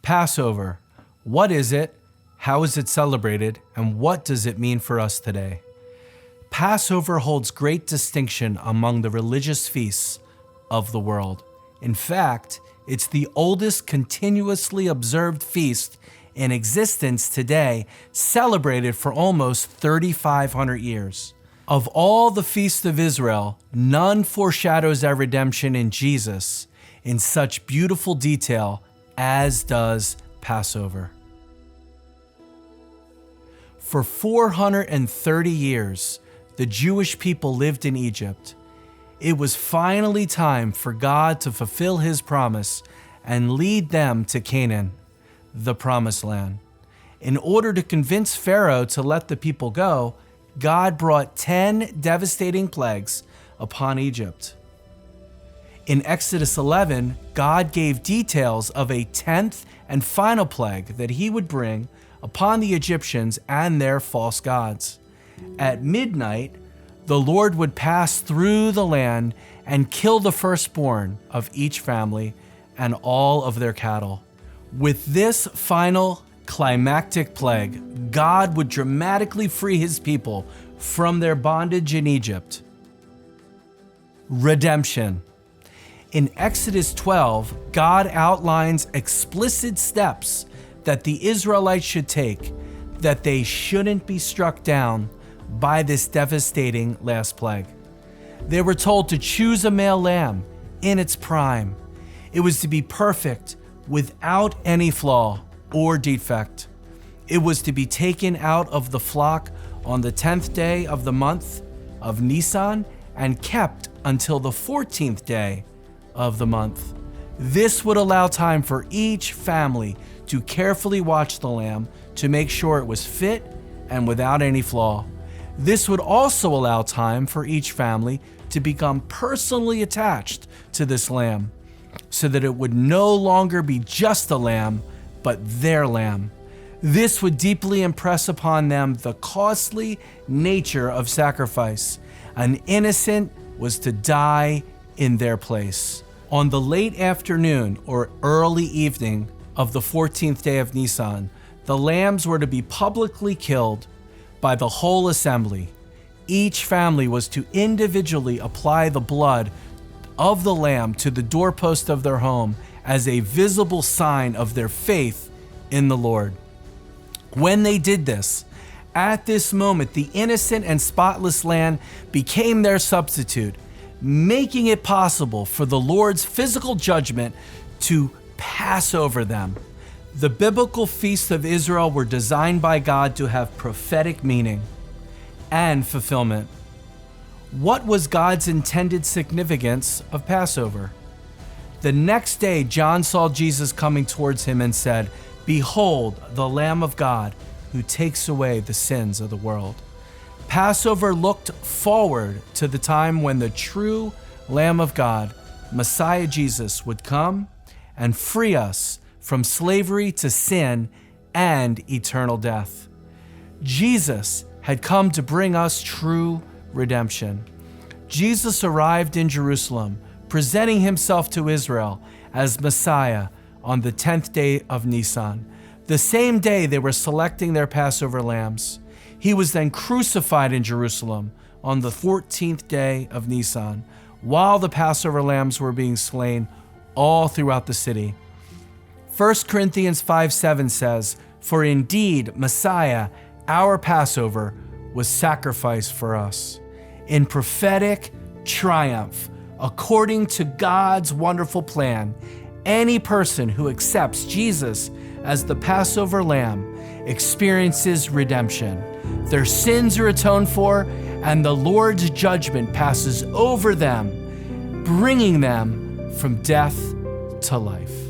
Passover. What is it? How is it celebrated? And what does it mean for us today? Passover holds great distinction among the religious feasts of the world. In fact, it's the oldest continuously observed feast in existence today, celebrated for almost 3,500 years. Of all the feasts of Israel, none foreshadows our redemption in Jesus in such beautiful detail as does Passover. For 430 years, the Jewish people lived in Egypt. It was finally time for God to fulfill his promise and lead them to Canaan, the promised land. In order to convince Pharaoh to let the people go, God brought 10 devastating plagues upon Egypt. In Exodus 11, God gave details of a 10th and final plague that he would bring upon the Egyptians and their false gods. At midnight, the Lord would pass through the land and kill the firstborn of each family and all of their cattle. With this final climactic plague, God would dramatically free his people from their bondage in Egypt. Redemption. In Exodus 12, God outlines explicit steps that the Israelites should take, that they shouldn't be struck down by this devastating last plague. They were told to choose a male lamb in its prime. It was to be perfect, without any flaw or defect. It was to be taken out of the flock on the 10th day of the month of Nisan and kept until the 14th day of the month. This would allow time for each family to carefully watch the lamb to make sure it was fit and without any flaw. This would also allow time for each family to become personally attached to this lamb, so that it would no longer be just a lamb, but their lamb. This would deeply impress upon them the costly nature of sacrifice. An innocent was to die in their place. On the late afternoon or early evening of the 14th day of Nisan, the lambs were to be publicly killed by the whole assembly. Each family was to individually apply the blood of the lamb to the doorpost of their home as a visible sign of their faith in the Lord. When they did this, at this moment, the innocent and spotless lamb became their substitute, making it possible for the Lord's physical judgment to pass over them. The biblical feasts of Israel were designed by God to have prophetic meaning and fulfillment. What was God's intended significance of Passover? The next day, John saw Jesus coming towards him and said, "Behold, the Lamb of God who takes away the sins of the world." Passover looked forward to the time when the true Lamb of God, Messiah Jesus, would come and free us from slavery to sin and eternal death. Jesus had come to bring us true redemption. Jesus arrived in Jerusalem, presenting himself to Israel as Messiah on the 10th day of Nisan, the same day they were selecting their Passover lambs. He was then crucified in Jerusalem on the 14th day of Nisan, while the Passover lambs were being slain all throughout the city. 1 Corinthians 5:7 says, "For indeed Messiah, our Passover, was sacrificed for us." In prophetic triumph, according to God's wonderful plan, any person who accepts Jesus as the Passover lamb experiences redemption. Their sins are atoned for, and the Lord's judgment passes over them, bringing them from death to life.